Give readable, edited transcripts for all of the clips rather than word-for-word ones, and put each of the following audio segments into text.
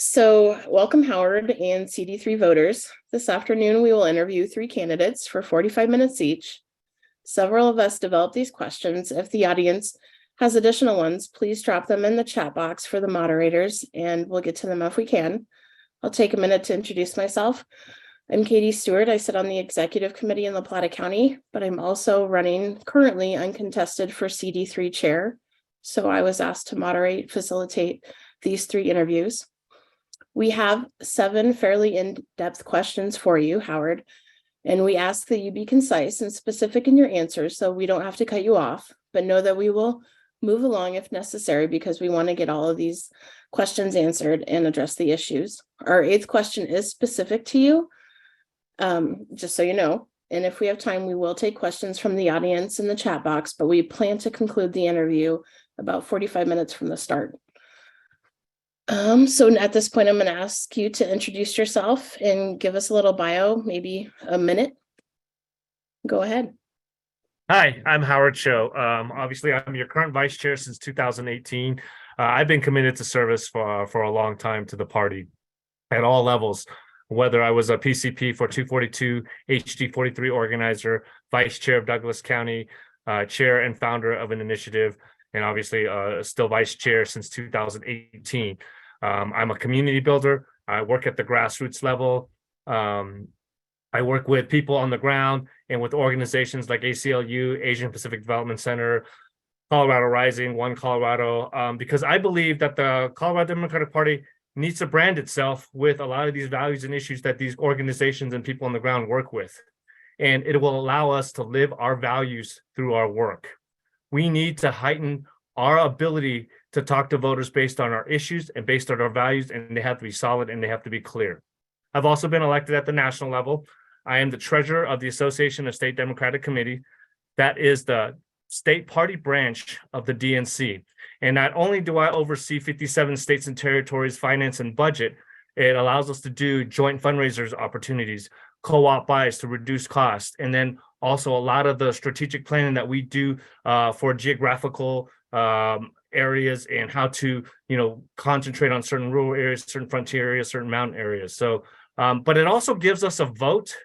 So, welcome Howard and CD3 voters. This afternoon, we will interview three candidates for 45 minutes each. Several of us developed these questions. If the audience has additional ones, please drop them in the chat box for the moderators, and we'll get to them if we can. I'll take a minute to introduce myself. I'm Katie Stewart. I sit on the executive committee in La Plata County, but I'm also running currently uncontested for CD3 chair. So I was asked to facilitate these three interviews. We have 7 fairly in-depth questions for you, Howard, and we ask that you be concise and specific in your answers so we don't have to cut you off, but know that we will move along if necessary because we want to get all of these questions answered and address the issues. Our 8th question is specific to you, just so you know, and if we have time, we will take questions from the audience in the chat box, but we plan to conclude the interview about 45 minutes from the start. So at this point, I'm going to ask you to introduce yourself and give us a little bio, maybe a minute. Go ahead. Hi, I'm Howard Chou. Obviously, I'm your current vice chair since 2018. I've been committed to service for a long time to the party at all levels, whether I was a PCP for 242, HD 43 organizer, vice chair of Douglas County, chair and founder of an initiative, and obviously still vice chair since 2018. I'm a community builder. I work at the grassroots level. I work with people on the ground and with organizations like ACLU, Asian Pacific Development Center, Colorado Rising, One Colorado, because I believe that the Colorado Democratic Party needs to brand itself with a lot of these values and issues that these organizations and people on the ground work with. And it will allow us to live our values through our work. We need to heighten our ability to talk to voters based on our issues and based on our values, and they have to be solid and they have to be clear. I've also been elected at the national level. I am the treasurer of the Association of State Democratic Committee. That is the state party branch of the DNC. And not only do I oversee 57 states and territories, finance and budget, it allows us to do joint fundraisers opportunities, co-op buys to reduce costs, and then also a lot of the strategic planning that we do for geographical areas and how to, concentrate on certain rural areas, certain frontier areas, certain mountain areas. So, but it also gives us a vote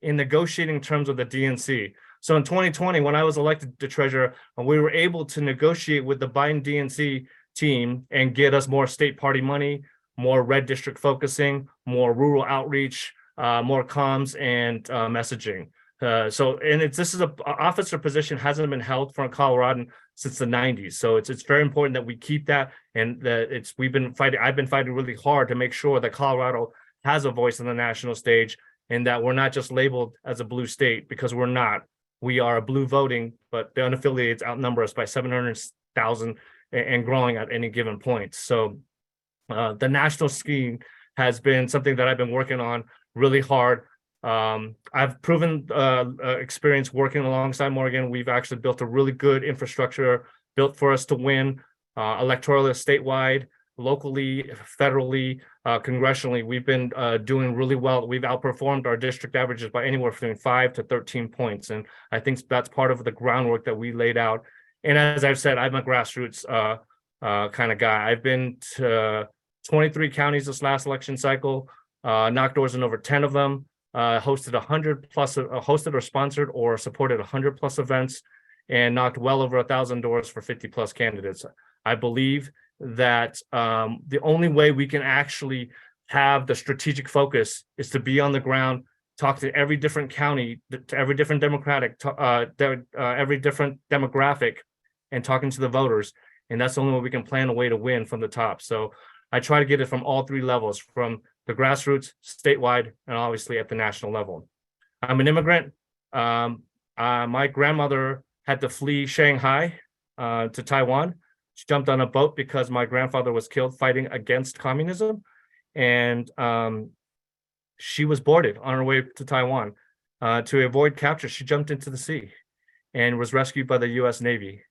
in negotiating terms with the DNC. So in 2020, when I was elected to treasurer, we were able to negotiate with the Biden DNC team and get us more state party money, more red district focusing, more rural outreach, more comms and messaging. This is an officer position hasn't been held for a Coloradan since the 90s. So it's very important that we keep that, and that I've been fighting really hard to make sure that Colorado has a voice on the national stage and that we're not just labeled as a blue state, because we're not. We are a blue voting, but the unaffiliated outnumber us by 700,000 and growing at any given point. So the national scheme has been something that I've been working on really hard. I've proven experience working alongside Morgan. We've actually built a really good infrastructure built for us to win electorally, statewide, locally, federally, congressionally. We've been doing really well. We've outperformed our district averages by anywhere between 5 to 13 points. And I think that's part of the groundwork that we laid out. And as I've said, I'm a grassroots kind of guy. I've been to 23 counties this last election cycle, knocked doors in over 10 of them. Hosted 100 plus, hosted or sponsored or supported 100 plus events, and knocked well over 1,000 doors for 50 plus candidates. I believe that the only way we can actually have the strategic focus is to be on the ground, talk to every different county, to every different every different demographic, and talking to the voters. And that's the only way we can plan a way to win from the top. So I try to get it from all 3 levels, from the grassroots, statewide, and obviously at the national level. I'm an immigrant. My grandmother had to flee Shanghai to Taiwan. She jumped on a boat because my grandfather was killed fighting against communism. And she was boarded on her way to Taiwan. To avoid capture, she jumped into the sea and was rescued by the US Navy.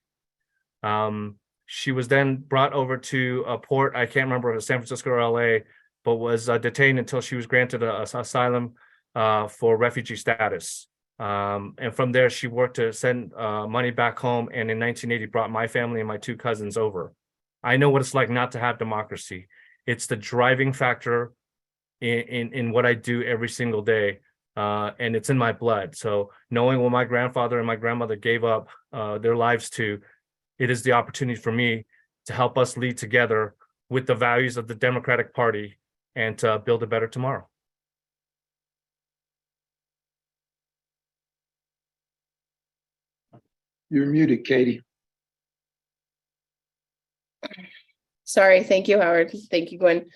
She was then brought over to a port, I can't remember if it was San Francisco or LA, but was detained until she was granted an asylum for refugee status. And from there, she worked to send money back home, and in 1980 brought my family and my two cousins over. I know what it's like not to have democracy. It's the driving factor in what I do every single day. And it's in my blood. So knowing what my grandfather and my grandmother gave up their lives to, it is the opportunity for me to help us lead together with the values of the Democratic Party and to build a better tomorrow. You're muted, Katie. Sorry, thank you, Howard. Thank you, Gwen.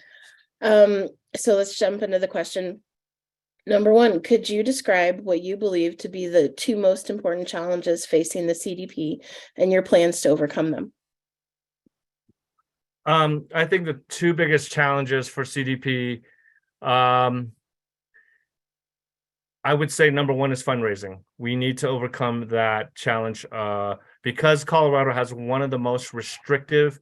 So let's jump into the question. Number one, could you describe what you believe to be the two most important challenges facing the CDP and your plans to overcome them? I think the two biggest challenges for CDP, I would say number one is fundraising. We need to overcome that challenge because Colorado has one of the most restrictive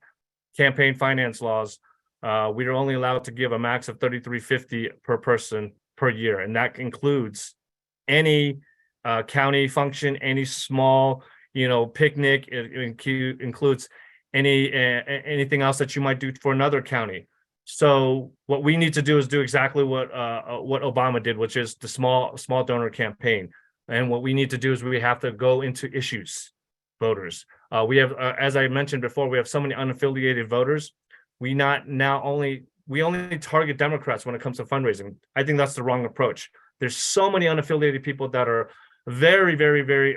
campaign finance laws. We are only allowed to give a max of $33.50 per person per year, and that includes any county function, any small, picnic. It includes anything else that you might do for another county. So what we need to do is do exactly what Obama did, which is the small donor campaign. And what we need to do is we have to go into issues voters. We have, as I mentioned before, we have so many unaffiliated voters. We only target Democrats when it comes to fundraising. I think that's the wrong approach. There's so many unaffiliated people that are very, very, very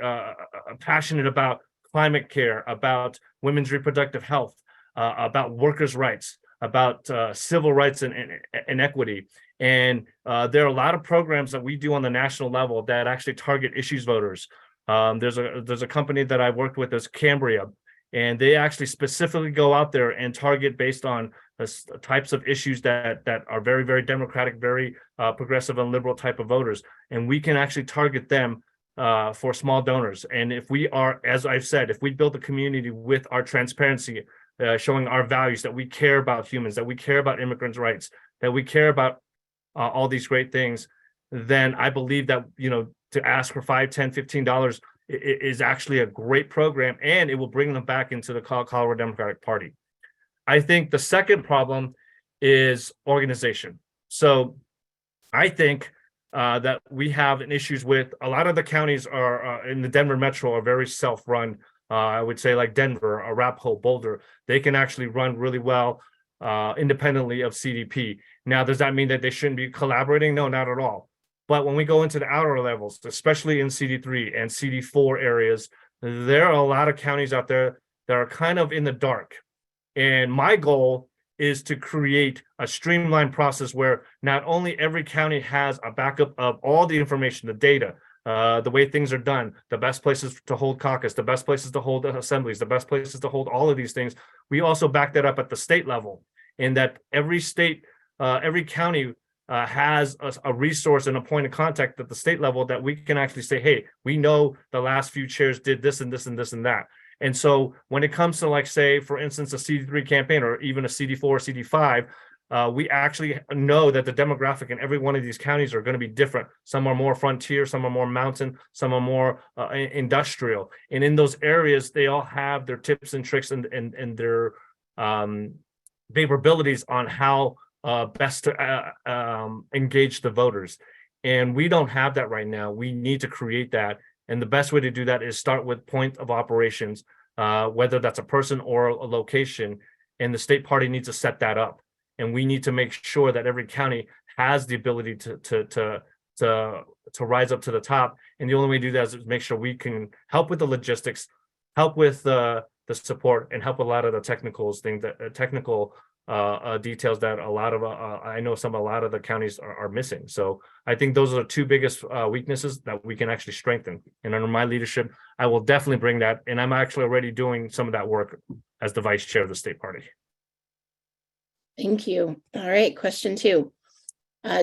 passionate about climate care, about women's reproductive health, about workers' rights, about civil rights and equity. And there are a lot of programs that we do on the national level that actually target issues voters. There's a company that I worked with, is Cambria, and they actually specifically go out there and target based on the types of issues that are very, very democratic, very progressive and liberal type of voters. And we can actually target them for small donors. And if we are, as I've said, if we build a community with our transparency, showing our values, that we care about humans, that we care about immigrants' rights, that we care about all these great things, then I believe that, to ask for $5, $10, $15 is actually a great program, and it will bring them back into the Colorado Democratic Party. I think the second problem is organization. So I think that we have issues with a lot of the counties are in the Denver metro are very self-run. I would say like Denver, Arapahoe, Boulder, they can actually run really well independently of CDP. Now, does that mean that they shouldn't be collaborating? No, not at all. But when we go into the outer levels, especially in CD3 and CD4 areas, there are a lot of counties out there that are kind of in the dark. And my goal is to create a streamlined process where not only every county has a backup of all the information, the data, the way things are done, the best places to hold caucus, the best places to hold assemblies, the best places to hold all of these things. We also back that up at the state level, in that every state, every county has a resource and a point of contact at the state level that we can actually say, hey, we know the last few chairs did this and this and this and that. And so when it comes to, like, say, for instance, a CD3 campaign or even a CD4 or CD5, we actually know that the demographic in every one of these counties are going to be different. Some are more frontier, some are more mountain, some are more industrial. And in those areas, they all have their tips and tricks and their favorabilities on how best to engage the voters. And we don't have that right now. We need to create that. And the best way to do that is start with point of operations, whether that's a person or a location. And the state party needs to set that up. And we need to make sure that every county has the ability to rise up to the top. And the only way to do that is make sure we can help with the logistics, help with the support, and help a lot of the technical details that a lot of a lot of the counties are missing. So I think those are the two biggest weaknesses that we can actually strengthen. And under my leadership, I will definitely bring that. And I'm actually already doing some of that work as the vice chair of the state party. Thank you. All right, question 2.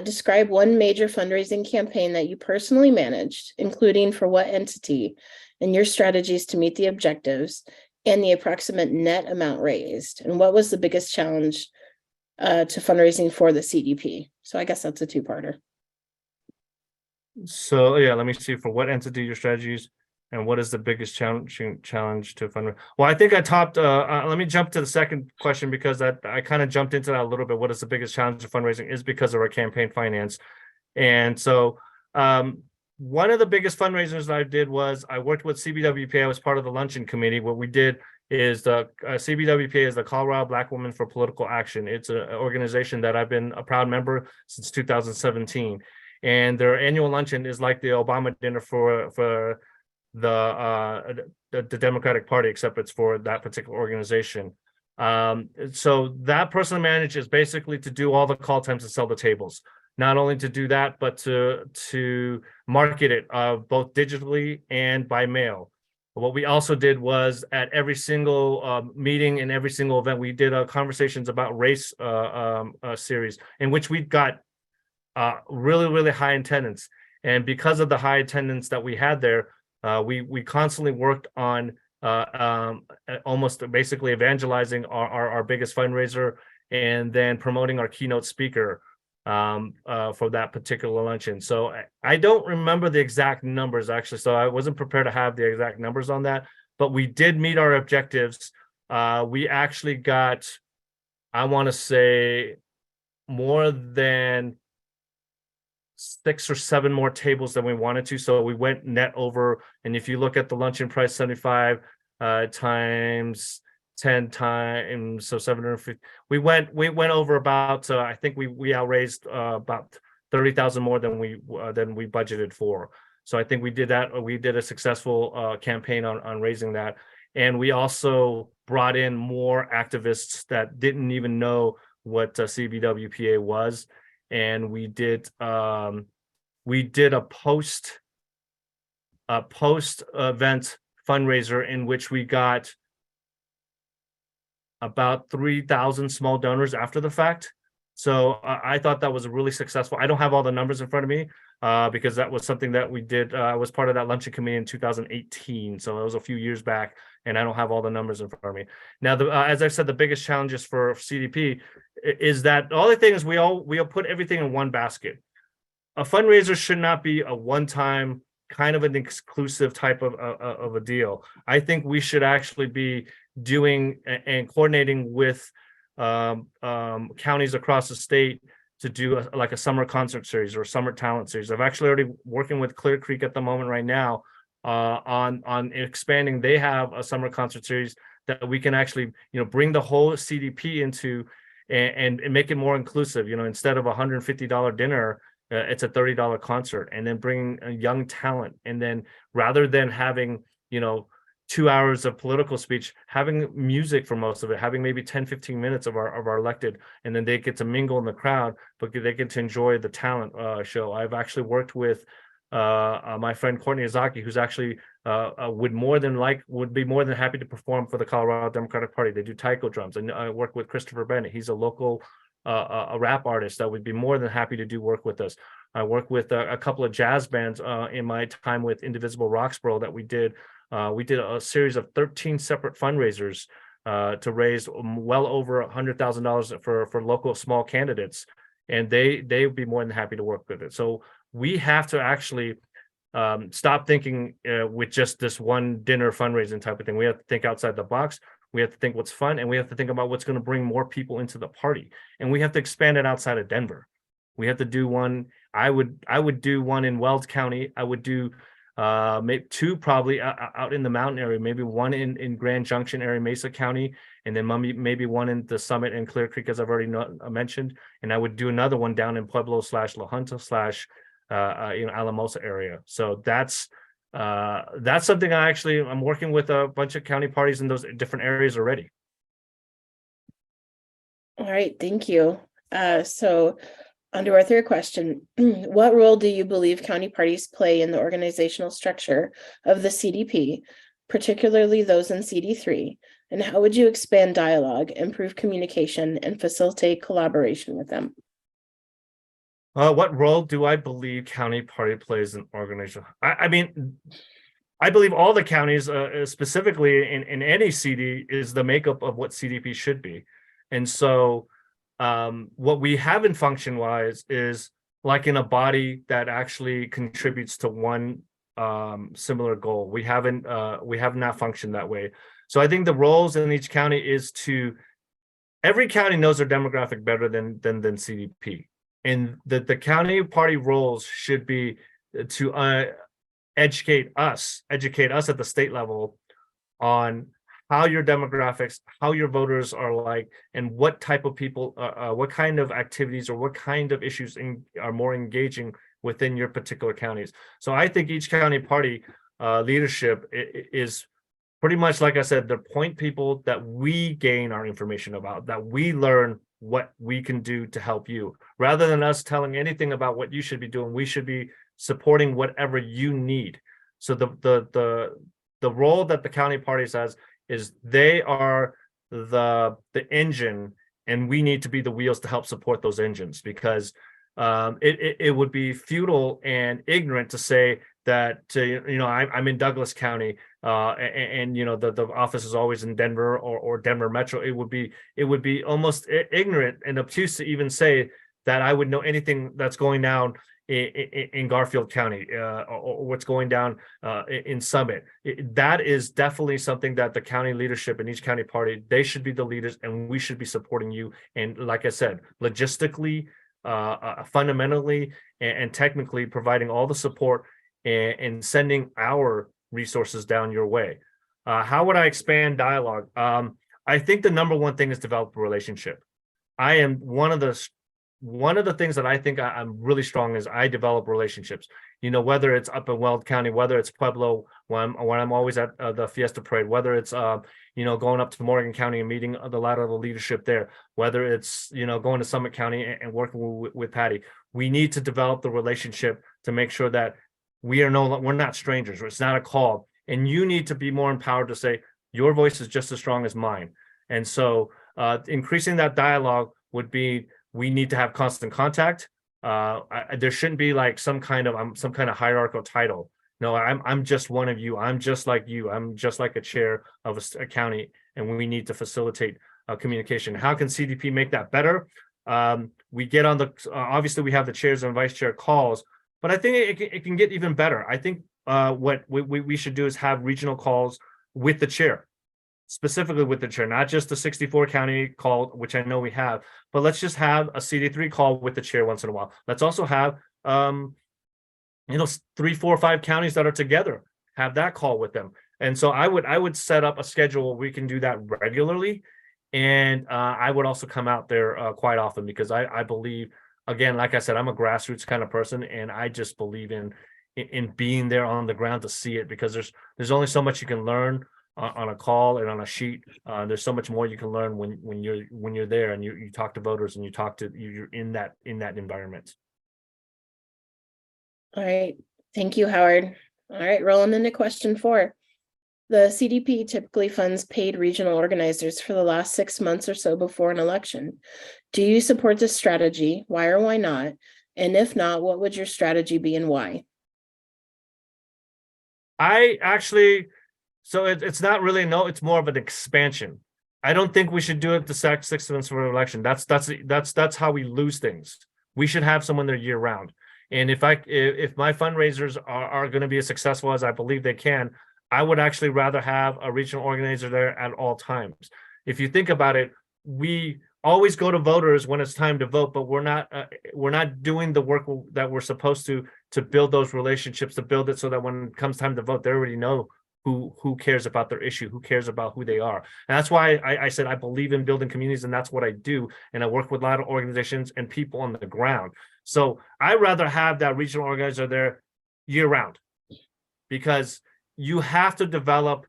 Describe one major fundraising campaign that you personally managed, including for what entity, and your strategies to meet the objectives and the approximate net amount raised. And what was the biggest challenge to fundraising for the CDP? So I guess that's a 2-parter. So yeah, let me see for what entity, your strategies And what is the biggest challenge to fundraise? Well, I think I topped. Let me jump to the second question, because I kind of jumped into that a little bit. What is the biggest challenge to fundraising is because of our campaign finance. And so one of the biggest fundraisers that I did was I worked with CBWPA. I was part of the luncheon committee. What we did is the CBWPA is the Colorado Black Women for Political Action. It's an organization that I've been a proud member since 2017. And their annual luncheon is like the Obama dinner for the Democratic Party, except it's for that particular organization. So that person managed is basically to do all the call times and sell the tables. Not only to do that, but to market it both digitally and by mail. What we also did was at every single meeting and every single event, we did conversations about race series in which we got really, really high attendance. And because of the high attendance that we had there, we constantly worked on almost basically evangelizing our biggest fundraiser, and then promoting our keynote speaker for that particular luncheon. So I don't remember the exact numbers, actually, so I wasn't prepared to have the exact numbers on that, but we did meet our objectives. We actually got, I want to say, more than 6 or 7 more tables than we wanted to. So we went net over. And if you look at the luncheon price, 75 times 10 times, so 750. We went over about. I think we outraised about 30,000 more than we budgeted for. So I think we did that. We did a successful campaign on raising that, and we also brought in more activists that didn't even know what CBWPA was. And we did a post event fundraiser in which we got about 3,000 small donors after the fact. So I thought that was really successful. I don't have all the numbers in front of me because that was something that we did. I was part of that luncheon committee in 2018, so it was a few years back, and I don't have all the numbers in front of me. Now, as I said, the biggest challenges for CDP is that all the thing is we all put everything in one basket. A fundraiser should not be a one-time kind of an exclusive type of a deal. I think we should actually be doing and coordinating with counties across the state to do like a summer concert series or summer talent series. I've actually already working with Clear Creek at the moment right now on expanding. They have a summer concert series that we can actually bring the whole CDP into and make it more inclusive. Instead of $150 dinner, it's a $30 concert, and then bring a young talent. And then rather than having 2 hours of political speech, having music for most of it, having maybe 10-15 minutes of our elected, and then they get to mingle in the crowd, but they get to enjoy the talent show. I've actually worked with my friend Courtney Azaki, who's actually would be more than happy to perform for the Colorado Democratic Party. They do taiko drums. And I work with Christopher Bennett. He's a local a rap artist that would be more than happy to do work with us. I work with a couple of jazz bands in my time with Indivisible Roxborough that we did. We did a series of 13 separate fundraisers to raise well over $100,000 for local small candidates, and they would be more than happy to work with it. So we have to actually stop thinking with just this one dinner fundraising type of thing. We have to think outside the box. We have to think what's fun, and we have to think about what's going to bring more people into the party. And we have to expand it outside of Denver. We have to do one. I would do one in Weld County. I would do maybe 2 probably out in the mountain area, maybe one in Grand Junction area, Mesa County, and then maybe one in the Summit and Clear Creek, as I've already mentioned. And I would do another one down in Pueblo / La Junta / Alamosa area. So that's something I'm working with a bunch of county parties in those different areas already. All right, thank you. So on to our third question. What role do you believe county parties play in the organizational structure of the CDP, particularly those in CD3? And how would you expand dialogue, improve communication, and facilitate collaboration with them? What role do I believe county party plays in organization? I mean, I believe all the counties, specifically in any CD, is the makeup of what CDP should be. And so what we have in function wise is like in a body that actually contributes to one similar goal. We have not functioned that way. So I think the roles in each county is to, every county knows their demographic better than CDP, and the county party roles should be to educate us at the state level on how your demographics, how your voters are like, and what type of people, what kind of activities or what kind of issues are more engaging within your particular counties. So I think each county party leadership is pretty much, like I said, the point people that we gain our information about, that we learn what we can do to help you, rather than us telling anything about what you should be doing. We should be supporting whatever you need. So the role that the county parties has is they are the engine, and we need to be the wheels to help support those engines, because it would be futile and ignorant to say that I'm in Douglas County and the office is always in Denver or Denver Metro. It would be almost ignorant and obtuse to even say that I would know anything that's going down in Garfield County or what's going down in Summit. That is definitely something that the county leadership in each county party, they should be the leaders, and we should be supporting you. And like I said, logistically, fundamentally, and technically providing all the support and sending our resources down your way. How would I expand dialogue? I think the number one thing is develop a relationship. I am one of the things that I think I'm really strong is I develop relationships. Whether it's up in Weld County, whether it's Pueblo, when I'm always at the Fiesta Parade, whether it's going up to Morgan County and meeting the lateral leadership there, whether it's going to Summit County and working with Patty. We need to develop the relationship to make sure that we're not strangers. It's not a call, and you need to be more empowered to say your voice is just as strong as mine. And so increasing that dialogue would be, we need to have constant contact. There shouldn't be like some kind of hierarchical title. No, I'm just one of you. I'm just like you. I'm just like a chair of a county, and we need to facilitate communication. How can CDP make that better? We get on obviously we have the chairs and vice chair calls, but I think it can get even better. I think what we should do is have regional calls with the chair. Specifically with the chair, not just the 64 county call, which I know we have, but let's just have a CD3 call with the chair once in a while. Let's also have 3, 4, 5 counties that are together, have that call with them. And so I would set up a schedule where we can do that regularly. And I would also come out there quite often, because I believe, again, like I said, I'm a grassroots kind of person, and I just believe in being there on the ground to see it, because there's only so much you can learn on a call and on a sheet. There's so much more you can learn when you're there and you talk to voters and you're in that environment. All right. Thank you, Howard. All right, rolling into question 4. The CDP typically funds paid regional organizers for the last 6 months or so before an election. Do you support this strategy? Why or why not? And if not, what would your strategy be and why? So it's not really, no, it's more of an expansion. I don't think we should do it the 6 months for an election. That's how we lose things. We should have someone there year round. And if my fundraisers are going to be as successful as I believe they can, I would actually rather have a regional organizer there at all times. If you think about it, we always go to voters when it's time to vote, but we're not doing the work that we're supposed to build those relationships, to build it so that when it comes time to vote, they already know who cares about their issue, who cares about who they are. And that's why I said I believe in building communities, and that's what I do. And I work with a lot of organizations and people on the ground. So I'd rather have that regional organizer there year round, because you have to develop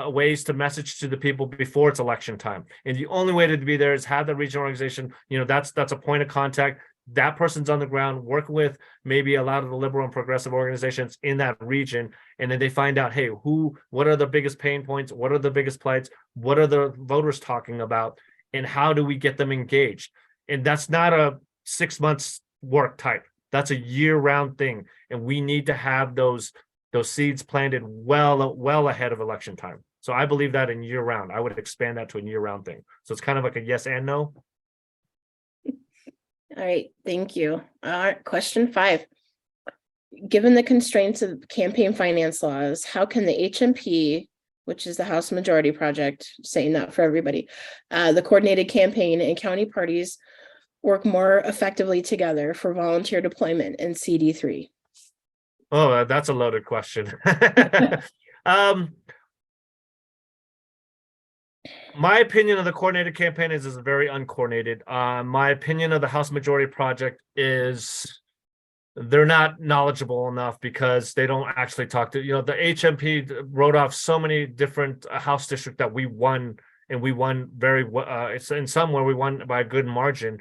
ways to message to the people before it's election time. And the only way to be there is have the regional organization, that's a point of contact. That person's on the ground working with maybe a lot of the liberal and progressive organizations in that region. And then they find out, hey, what are the biggest pain points? What are the biggest plights? What are the voters talking about? And how do we get them engaged? And that's not a 6 months work type. That's a year-round thing. And we need to have those seeds planted well ahead of election time. So I believe that in year-round. I would expand that to a year-round thing. So it's kind of like a yes and no. All right, thank you. All right, question 5. Given the constraints of campaign finance laws, how can the HMP, which is the House Majority Project, saying that for everybody, the coordinated campaign and county parties work more effectively together for volunteer deployment in CD3? Oh, that's a loaded question. My opinion of the coordinated campaign is very uncoordinated. My opinion of the House Majority Project is they're not knowledgeable enough because they don't actually talk to, the HMP wrote off so many different House districts that we won, and we won it's in some where we won by a good margin.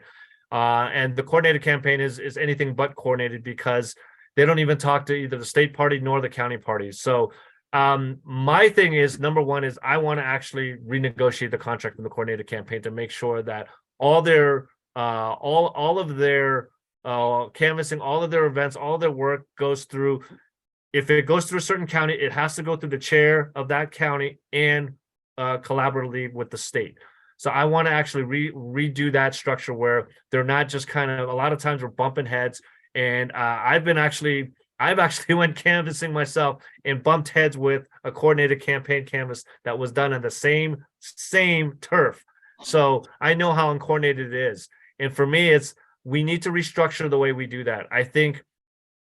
And the coordinated campaign is anything but coordinated because they don't even talk to either the state party nor the county parties. So my thing is, number one is I want to actually renegotiate the contract with the coordinated campaign to make sure that all their all of their canvassing, all of their events, all of their work goes through. If it goes through a certain county, it has to go through the chair of that county and collaboratively with the state. So I want to actually redo that structure where they're not just kind of, a lot of times we're bumping heads. And I've actually went canvassing myself and bumped heads with a coordinated campaign canvas that was done on the same turf. So I know how uncoordinated it is. And for me, we need to restructure the way we do that. I think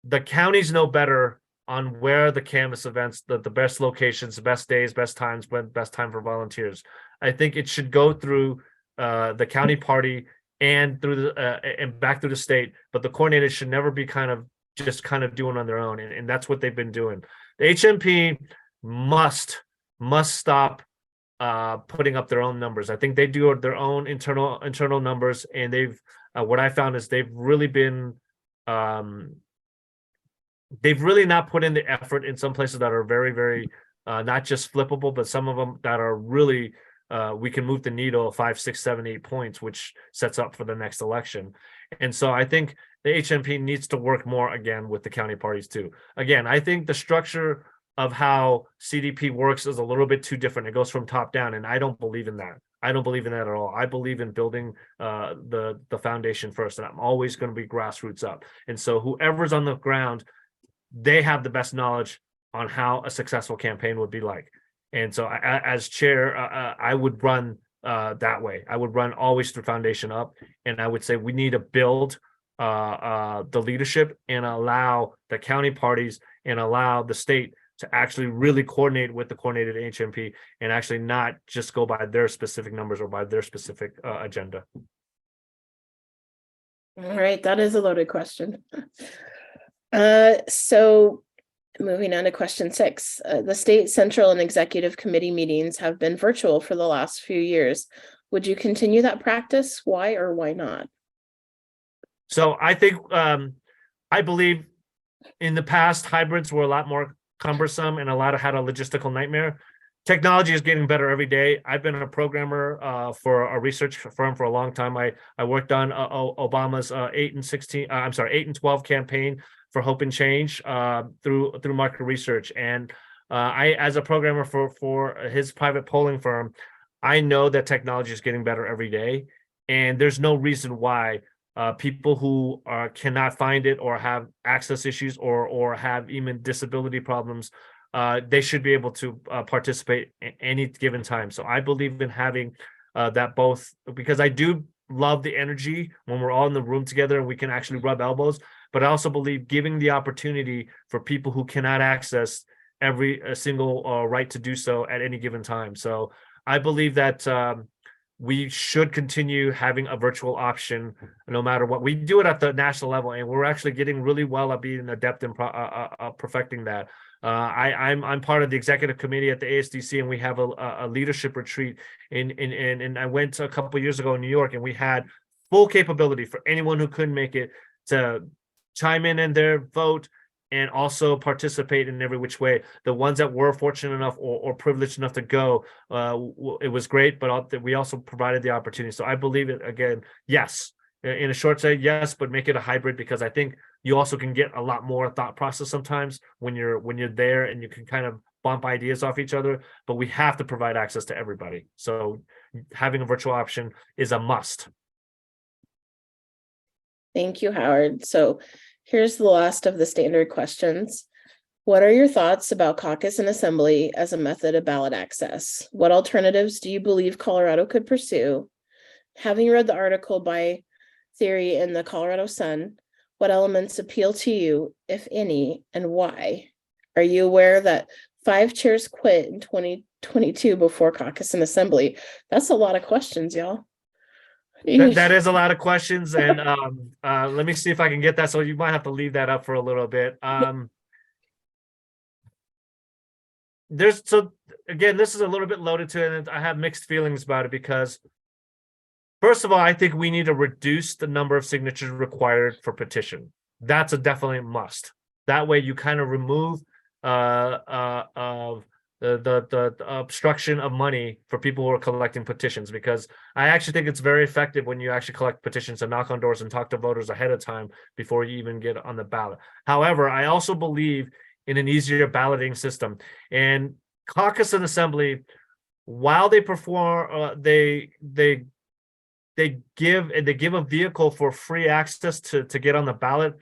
the counties know better on where the canvas events, the best locations, the best days, best times, best time for volunteers. I think it should go through the county party and through and back through the state, but the coordinators should never be kind of doing on their own, and that's what they've been doing. The HMP must stop putting up their own numbers. I think they do their own internal numbers, and they've what I found is they've really not put in the effort in some places that are very, very not just flippable, but some of them that are really we can move the needle 5, 6, 7, 8 points, which sets up for the next election. And so I think the HMP needs to work more again with the county parties too. Again, I think the structure of how CDP works is a little bit too different. It goes from top down, and I don't believe in that. I don't believe in that at all. I believe in building the foundation first, and I'm always going to be grassroots up. And so whoever's on the ground, they have the best knowledge on how a successful campaign would be like. And so as chair, I would run that way. I would run always through foundation up. And I would say we need to build the leadership and allow the county parties and allow the state to actually really coordinate with the coordinated HMP and actually not just go by their specific numbers or by their specific agenda. All right, that is a loaded question. So moving on to question 6, the state central and executive committee meetings have been virtual for the last few years. Would you continue that practice? Why or why not? So I think I believe in the past hybrids were a lot more cumbersome and had a logistical nightmare. Technology is getting better every day. I've been a programmer for a research firm for a long time. I worked on Obama's 8 and 12 campaign for Hope and Change through market research. And I, as a programmer for his private polling firm, I know that technology is getting better every day. And there's no reason why people who cannot find it or have access issues or have even disability problems, they should be able to participate at any given time. So I believe in having that both, because I do love the energy when we're all in the room together and we can actually rub elbows, but I also believe giving the opportunity for people who cannot access every single right to do so at any given time. So I believe that we should continue having a virtual option no matter what. We do it at the national level, and we're actually getting really well at being adept in perfecting that. I'm part of the executive committee at the ASDC, and we have a leadership retreat and I went a couple of years ago in New York, and we had full capability for anyone who couldn't make it to chime in their vote and also participate in every which way. The ones that were fortunate enough or privileged enough to go, it was great, but we also provided the opportunity. So I believe it, again, yes, in a short say, yes, but make it a hybrid, because I think you also can get a lot more thought process sometimes when you're there, and you can kind of bump ideas off each other, but we have to provide access to everybody. So having a virtual option is a must. Thank you, Howard. So Here's the last of the standard questions. What are your thoughts about caucus and assembly as a method of ballot access? What alternatives do you believe Colorado could pursue? Having read the article by Theory in the Colorado Sun, what elements appeal to you, if any, and why? Are you aware that 5 chairs quit in 2022 before caucus and assembly? That's a lot of questions, y'all. That is a lot of questions, and let me see if I can get that. So you might have to leave that up for a little bit. So again, this is a little bit loaded to it, and I have mixed feelings about it because, first of all, I think we need to reduce the number of signatures required for petition. That's a definitely must. That way, you kind of remove the obstruction of money for people who are collecting petitions, because I actually think it's very effective when you actually collect petitions and knock on doors and talk to voters ahead of time before you even get on the ballot. However, I also believe in an easier balloting system, and caucus and assembly, while they perform, they give a vehicle for free access to get on the ballot.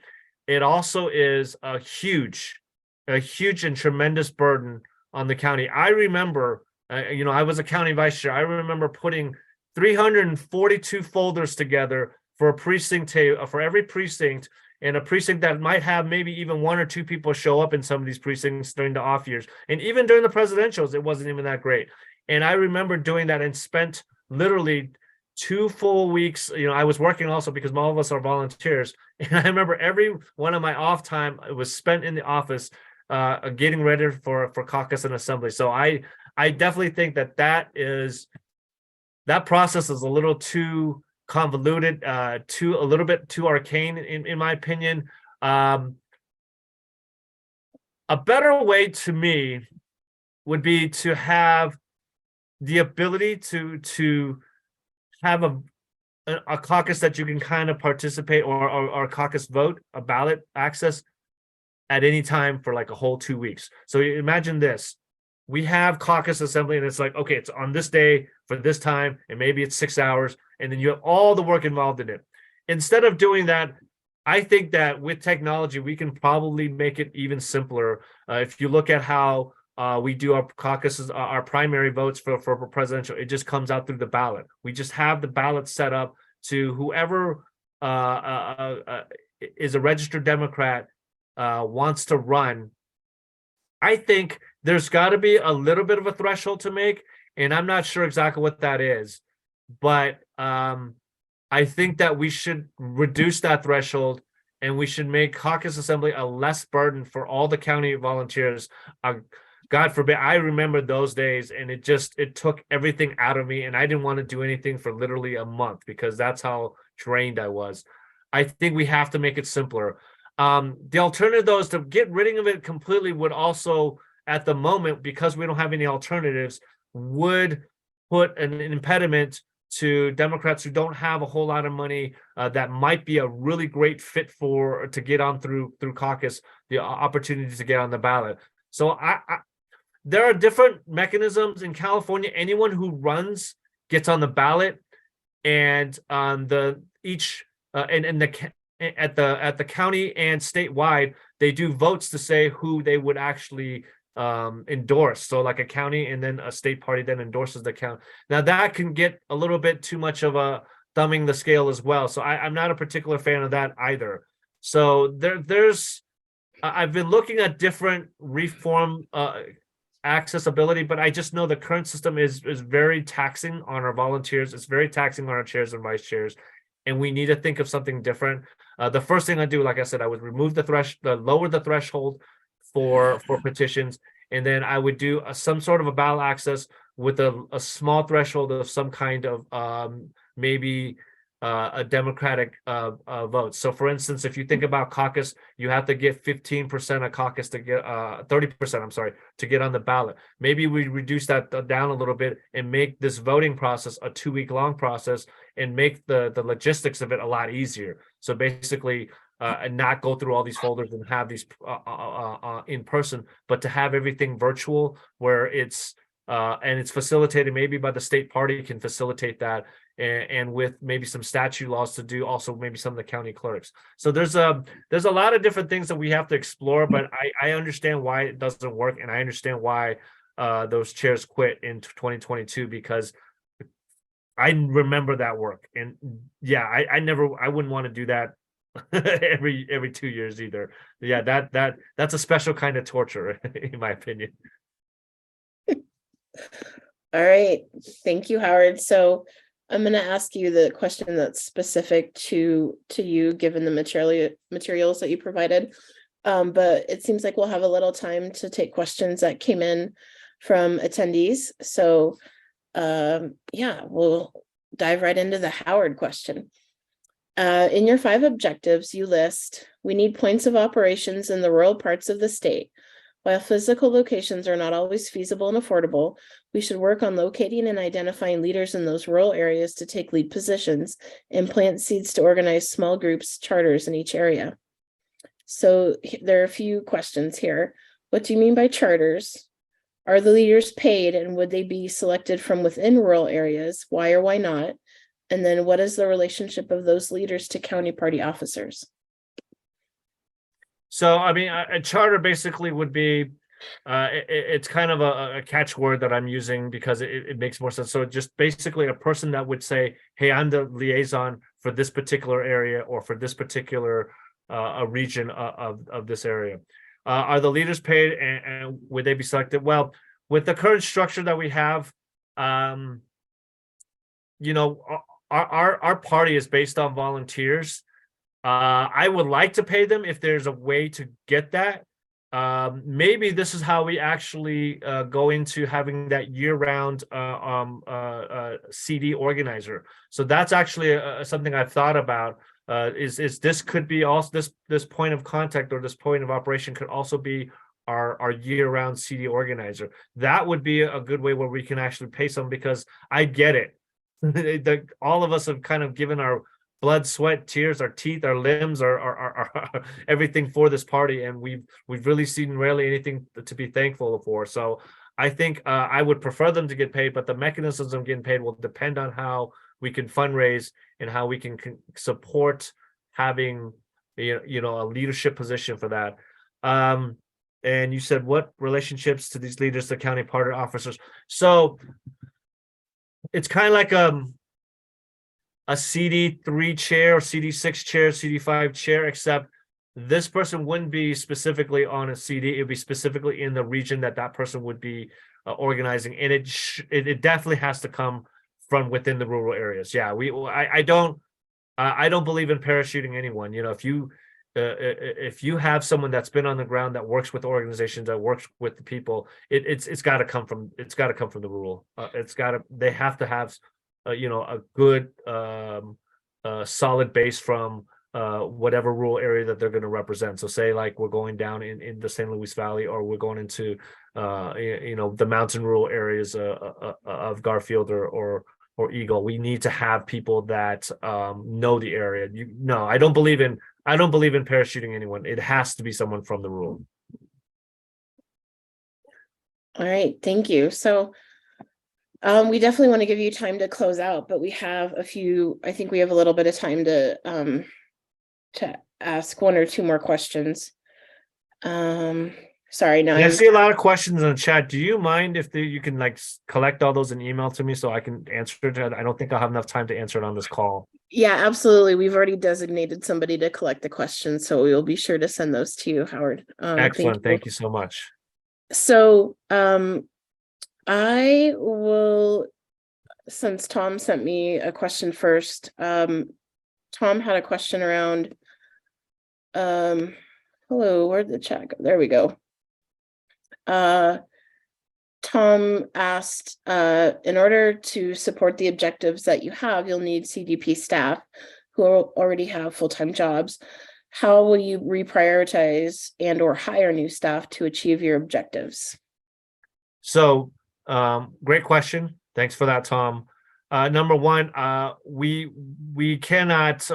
It also is a huge and tremendous burden on the county. I remember, I was a county vice chair. I remember putting 342 folders together for a precinct for every precinct, and a precinct that might have maybe even 1 or 2 people show up in some of these precincts during the off years. And even during the presidentials, it wasn't even that great. And I remember doing that and spent literally 2 full weeks. I was working also because all of us are volunteers. And I remember every one of my off time, it was spent in the office getting ready for caucus and assembly. So I definitely think that process is a little too convoluted, a little bit too arcane in my opinion. A better way to me would be to have the ability to have a caucus that you can kind of participate, or a caucus vote, a ballot access at any time for like a whole 2 weeks. So imagine this. We have caucus assembly, and it's like, okay, it's on this day for this time, and maybe it's 6 hours, and then you have all the work involved in it. Instead of doing that, I think that with technology, we can probably make it even simpler. If you look at how we do our caucuses, our primary votes for presidential, it just comes out through the ballot. We just have the ballot set up to whoever is a registered Democrat wants to run. I think there's got to be a little bit of a threshold to make, and I'm not sure exactly what that is, but I think that we should reduce that threshold, and we should make caucus assembly a less burden for all the county volunteers. God forbid, I remember those days, and it took everything out of me, and I didn't want to do anything for literally a month because that's how drained I was. I think we have to make it simpler. The alternative, though, is to get rid of it completely would also, at the moment, because we don't have any alternatives, would put an impediment to Democrats who don't have a whole lot of money that might be a really great fit to get on through caucus, the opportunity to get on the ballot. So there are different mechanisms in California. Anyone who runs gets on the ballot, and at the county and statewide, they do votes to say who they would actually endorse. So like a county and then a state party then endorses the county. Now that can get a little bit too much of a thumbing the scale as well. So I'm not a particular fan of that either. So I've been looking at different reform accessibility, but I just know the current system is very taxing on our volunteers. It's very taxing on our chairs and vice chairs, and we need to think of something different. The first thing I do, like I said, I would remove lower the threshold for petitions, and then I would do some sort of a ballot access with a small threshold of some kind of maybe a Democratic vote. So for instance, if you think about caucus, you have to get 15% of caucus to get 30%, I'm sorry, to get on the ballot. Maybe we reduce that down a little bit and make this voting process a 2-week long process, and make the logistics of it a lot easier. So basically, and not go through all these folders and have these in person, but to have everything virtual, where it's facilitated maybe by the state party can facilitate that. and with maybe some statute laws to do, also maybe some of the county clerks. So there's a lot of different things that we have to explore, but I understand why it doesn't work, and I understand why those chairs quit in 2022, because I remember that work. And yeah, I wouldn't want to do that every 2 years either. Yeah, that's a special kind of torture in my opinion. All right, thank you, Howard. So I'm going to ask you the question that's specific to you, given the materials that you provided. But it seems like we'll have a little time to take questions that came in from attendees. So yeah, we'll dive right into the Howard question. In your 5 objectives, you list, we need points of operations in the rural parts of the state. While physical locations are not always feasible and affordable, we should work on locating and identifying leaders in those rural areas to take lead positions and plant seeds to organize small groups, charters in each area. So there are a few questions here. What do you mean by charters? Are the leaders paid, and would they be selected from within rural areas? Why or why not? And then what is the relationship of those leaders to county party officers? So, I mean, a charter basically would be, it's kind of a catchword that I'm using because it makes more sense. So just basically a person that would say, hey, I'm the liaison for this particular area or for this particular a region of this area. Are the leaders paid, and would they be selected? Well, with the current structure that we have, you know, our party is based on volunteers. I would like to pay them if there's a way to get that. Maybe this is how we actually go into having that year-round CD organizer. So that's actually something I've thought about. Is this could be also this point of contact, or this point of operation could also be our year-round CD organizer. That would be a good way where we can actually pay some, because I get it. All of us have kind of given our blood, sweat, tears, our teeth, our limbs, our everything for this party, and we've really seen rarely anything to be thankful for. So I think I would prefer them to get paid, but the mechanisms of getting paid will depend on how we can fundraise and how we can support having you know a leadership position for that. And you said what relationships to these leaders, the county party officers. So it's kind of like a CD3 chair or CD6 chair, CD5 chair, except this person wouldn't be specifically on a CD. It'd be specifically in the region that person would be organizing, and it definitely has to come from within the rural areas. Yeah, I don't believe in parachuting anyone. You know, if you have someone that's been on the ground, that works with organizations, that works with the people, it's got to come from the rural. They have to have you know, a good solid base from whatever rural area that they're going to represent. So say like we're going down in the St. Louis Valley, or we're going into you know, the mountain rural areas of Garfield or Eagle. We need to have people that know the area. No, I don't believe in parachuting anyone. It has to be someone from the rural. All right, thank you. So we definitely want to give you time to close out, but we have I think we have a little bit of time to ask 1 or 2 more questions. Sorry, now I see a lot of questions in the chat. Do you mind if you can like collect all those and email to me so I can answer it? I don't think I'll have enough time to answer it on this call. Yeah, absolutely. We've already designated somebody to collect the questions, so we will be sure to send those to you, Howard. Excellent. Thank you so much. So I will, since Tom sent me a question first, Tom had a question around, hello, where'd the chat go? There we go. Tom asked, in order to support the objectives that you have, you'll need CDP staff who already have full-time jobs. How will you reprioritize and or hire new staff to achieve your objectives? So, great question. Thanks for that, Tom. Number one, we cannot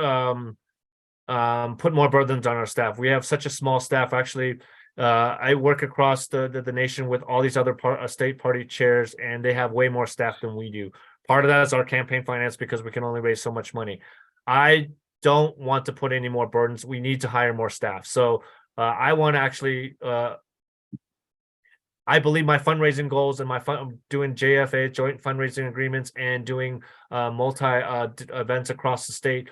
put more burdens on our staff. We have such a small staff. Actually, I work across the nation with all these other state party chairs, and they have way more staff than we do. Part of that is our campaign finance because we can only raise so much money. I don't want to put any more burdens. We need to hire more staff. So I want to actually, I believe my fundraising goals and doing JFA, joint fundraising agreements, and doing multi events across the state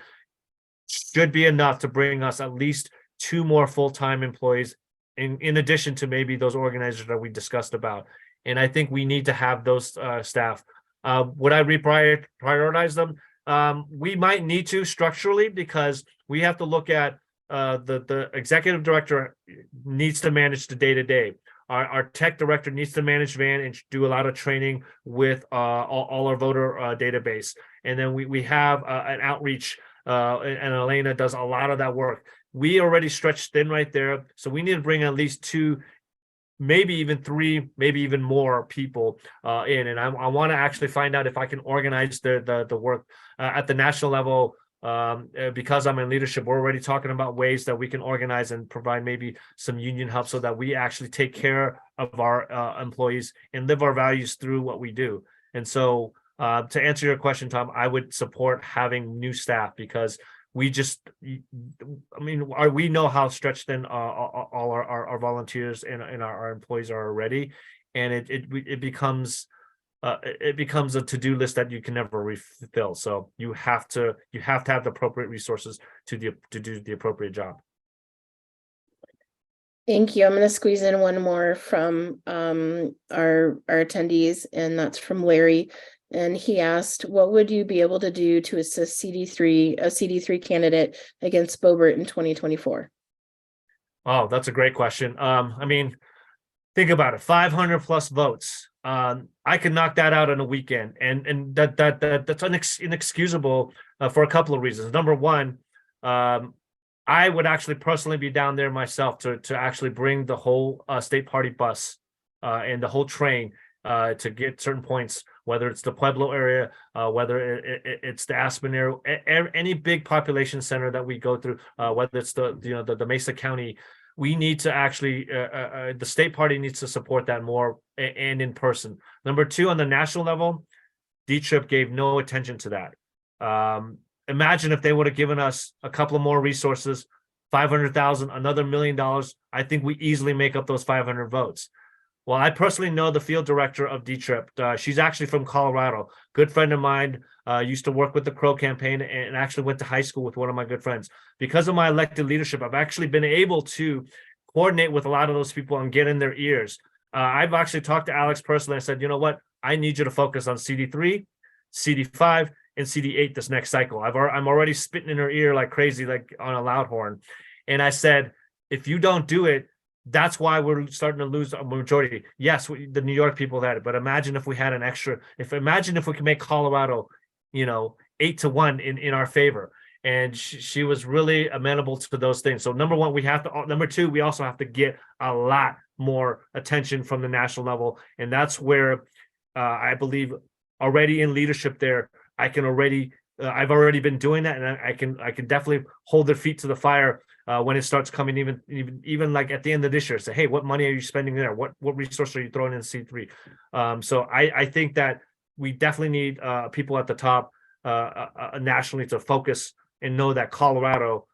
should be enough to bring us at least 2 more full-time employees in addition to maybe those organizers that we discussed about. And I think we need to have those staff. Would I prioritize them? We might need to structurally, because we have to look at the executive director needs to manage the day-to-day. Our tech director needs to manage Van and do a lot of training with all our voter database. And then we have an outreach, and Elena does a lot of that work. We already stretched thin right there. So we need to bring at least 2, maybe even 3, maybe even more people in. And I want to actually find out if I can organize the work at the national level. Because I'm in leadership, we're already talking about ways that we can organize and provide maybe some union help so that we actually take care of our employees and live our values through what we do. And so to answer your question, Tom, I would support having new staff, because we just, I mean, we know how stretched thin all our volunteers and our employees are already. And it becomes a to-do list that you can never refill. So you have to have the appropriate resources to do the appropriate job. Thank you. I'm going to squeeze in one more from our attendees, and that's from Larry. And he asked, what would you be able to do to assist a CD3 candidate against Boebert in 2024? Oh, that's a great question. I mean, think about it, 500 plus votes. I could knock that out in a weekend, and that's inexcusable for a couple of reasons. Number one, I would actually personally be down there myself to actually bring the whole state party bus and the whole train to get certain points, whether it's the Pueblo area, whether it's the Aspen area, any big population center that we go through, whether it's the Mesa County. We need to actually, the state party needs to support that more and in person. Number 2, on the national level, D-Trip gave no attention to that. Imagine if they would have given us a couple of more resources, 500,000, another $1 million. I think we easily make up those 500 votes. Well, I personally know the field director of D-Trip. She's actually from Colorado. Good friend of mine, used to work with the Crow campaign and actually went to high school with one of my good friends. Because of my elected leadership, I've actually been able to coordinate with a lot of those people and get in their ears. I've actually talked to Alex personally. I said, you know what? I need you to focus on CD3, CD5, and CD8 this next cycle. I'm already spitting in her ear like crazy, like on a loud horn. And I said, if you don't do it, that's why we're starting to lose a majority. Yes, the New York people had it, but imagine if we had an extra. Imagine if we could make Colorado, 8-1 in our favor. And she was really amenable to those things. So number 1, we have to. Number 2, we also have to get a lot more attention from the national level, and that's where I believe already in leadership there. I can already. I've already been doing that, and I can definitely hold their feet to the fire when it starts coming, even like at the end of this year. Say, hey, what money are you spending there? What resources are you throwing in C3? So I think that we definitely need people at the top nationally to focus and know that Colorado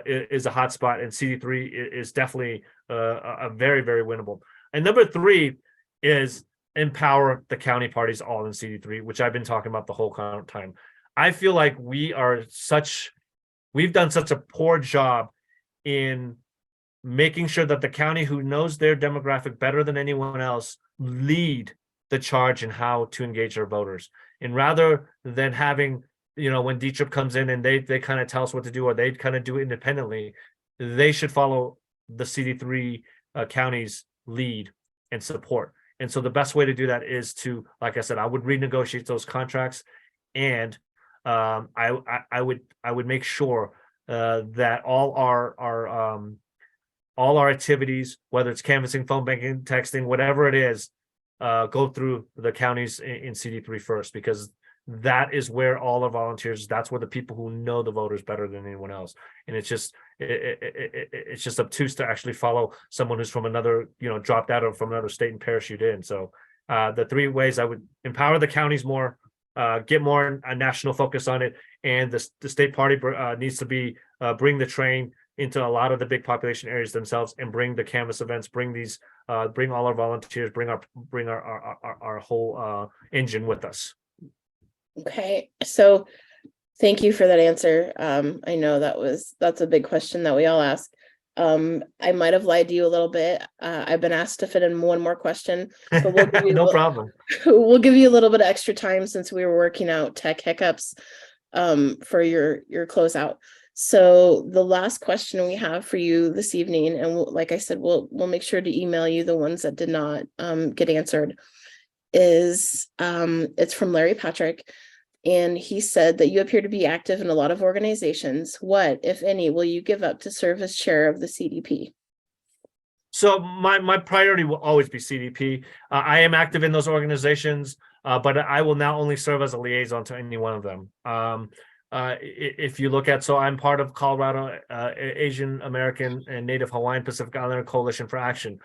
is a hot spot, and CD3 is definitely a very, very winnable. And number 3 is empower the county parties all in CD3, which I've been talking about the whole time. I feel like we've done such a poor job in making sure that the county, who knows their demographic better than anyone else, lead the charge in how to engage their voters. And rather than having, when D-Trip comes in and they kind of tell us what to do, or they kind of do it independently, they should follow the CD3 counties lead and support. And so the best way to do that is to, like I said, I would renegotiate those contracts, and I would make sure that all our activities, whether it's canvassing, phone banking, texting, whatever it is, go through the counties in CD3 first, because that is where all our volunteers. That's where the people who know the voters better than anyone else. And it's just obtuse to actually follow someone who's from another, dropped out of from another state and parachute in. So the 3 ways I would empower the counties more, get more a national focus on it, and the state party needs to be bring the train into a lot of the big population areas themselves, and bring the canvas events, bring all our volunteers, bring our whole engine with us. Okay, so thank you for that answer. I know that's a big question that we all ask. I might have lied to you a little bit. I've been asked to fit in one more question, but we'll give you No problem. we'll give you a little bit of extra time since we were working out tech hiccups for your closeout. So the last question we have for you this evening, and like I said, we'll make sure to email you the ones that did not get answered, is it's from Larry Patrick. And he said that you appear to be active in a lot of organizations. What, if any, will you give up to serve as chair of the CDP? So my priority will always be CDP. I am active in those organizations, but I will now only serve as a liaison to any one of them. If you look at, so I'm part of Colorado Asian American and Native Hawaiian Pacific Islander Coalition for Action.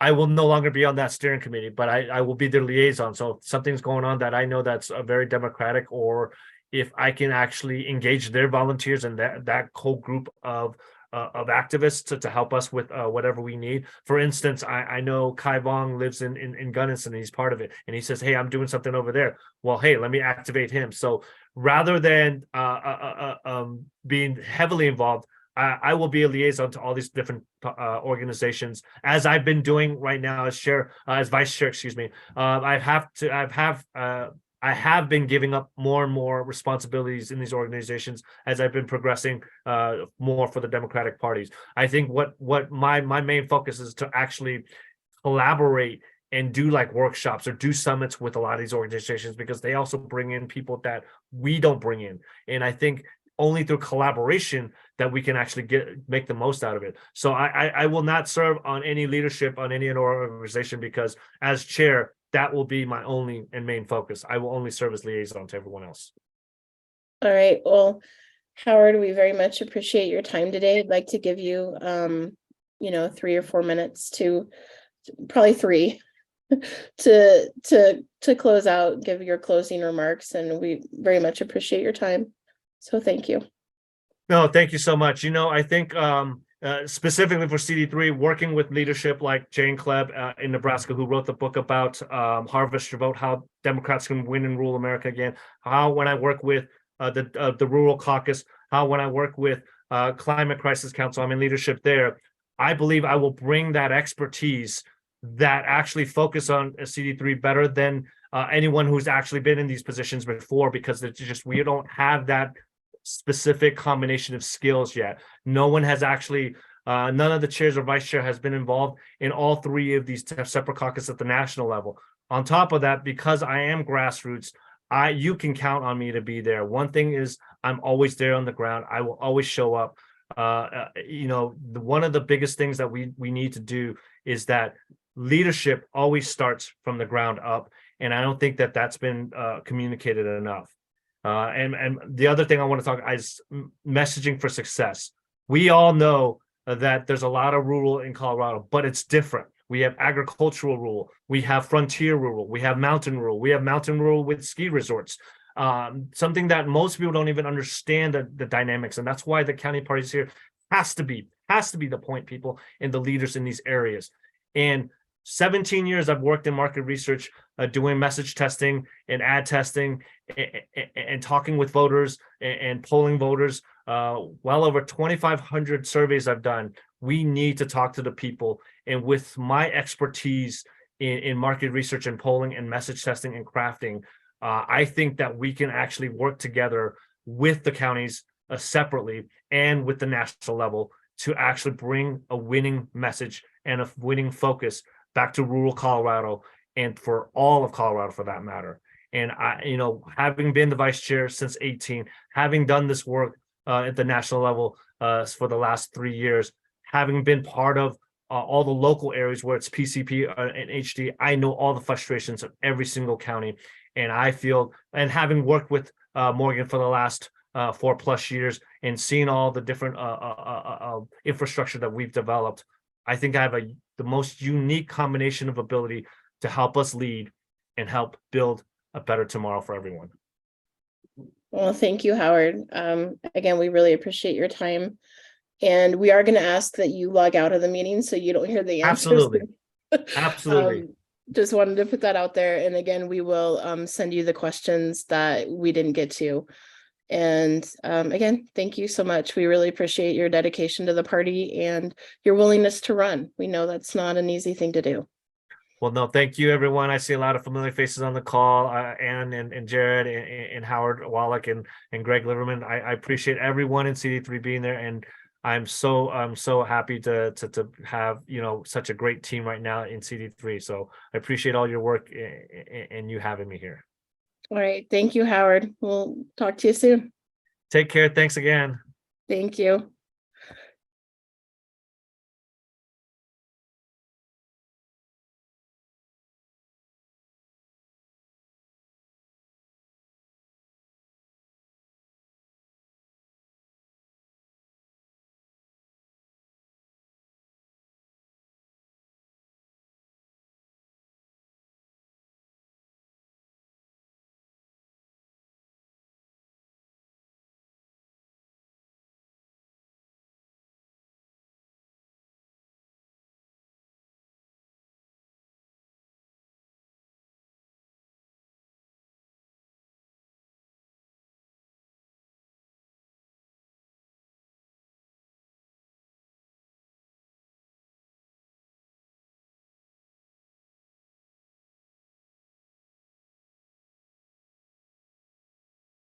I will no longer be on that steering committee, but I will be their liaison. So if something's going on that I know that's a very democratic, or if I can actually engage their volunteers and that whole group of activists to help us with whatever we need. For instance, I know Kai Vong lives in Gunnison, and he's part of it. And he says, hey, I'm doing something over there. Well, hey, let me activate him. So rather than being heavily involved, I will be a liaison to all these different organizations, as I've been doing right now as vice chair. Excuse me. I have been giving up more and more responsibilities in these organizations as I've been progressing more for the Democratic parties. I think what my main focus is to actually collaborate and do like workshops or do summits with a lot of these organizations, because they also bring in people that we don't bring in. And I think only through collaboration that we can actually make the most out of it. So I will not serve on any leadership on any organization, because as chair, that will be my only and main focus. I will only serve as liaison to everyone else. All right. Well, Howard, we very much appreciate your time today. I'd like to give you, 3 or 4 minutes to, probably 3, to close out, give your closing remarks, and we very much appreciate your time. So thank you. No, thank you so much. I think specifically for CD3, working with leadership like Jane Klebb in Nebraska, who wrote the book about Harvest Your Vote, how Democrats can win and rule America again. How when I work with the Rural Caucus, how when I work with Climate Crisis Council, I'm in leadership there. I believe I will bring that expertise that actually focus on CD3 better than anyone who's actually been in these positions before, because it's just, we don't have that specific combination of skills yet. No one has actually, none of the chairs or vice chair has been involved in all 3 of these separate caucus at the national level. On top of that, because I am grassroots, you can count on me to be there. One thing is, I'm always there on the ground. I will always show up. One of the biggest things that we need to do is that leadership always starts from the ground up, and I don't think that that's been communicated enough. And the other thing I want to talk is messaging for success. We all know that there's a lot of rural in Colorado, but it's different. We have agricultural rural, we have frontier rural, we have mountain rural, we have mountain rural with ski resorts. Something that most people don't even understand the dynamics, and that's why the county parties here has to be the point people and the leaders in these areas. And 17 years I've worked in market research, doing message testing and ad testing, and talking with voters and polling voters. Well over 2,500 surveys I've done. We need to talk to the people. And with my expertise in market research and polling and message testing and crafting, I think that we can actually work together with the counties separately and with the national level to actually bring a winning message and a winning focus back to rural Colorado, and for all of Colorado for that matter. And having been the vice chair since 18, having done this work at the national level for the last 3 years, having been part of all the local areas where it's PCP and HD, I know all the frustrations of every single county. And I feel, and having worked with Morgan for the last 4+ years and seeing all the different infrastructure that we've developed, I think I have the most unique combination of ability to help us lead and help build a better tomorrow for everyone. Well, thank you, Howard. Again, we really appreciate your time. And we are going to ask that you log out of the meeting so you don't hear the answers. Absolutely. Absolutely. Just wanted to put that out there. And again, we will send you the questions that we didn't get to. And again, thank you so much. We really appreciate your dedication to the party and your willingness to run. We know that's not an easy thing to do. Well, no, thank you, everyone. I see a lot of familiar faces on the call, Ann and Jared and Howard Wallach and Greg Liverman. I appreciate everyone in CD3 being there, and I'm so happy to have, you know, such a great team right now in CD3. So I appreciate all your work and you having me here. All right. Thank you, Howard. We'll talk to you soon. Take care. Thanks again. Thank you.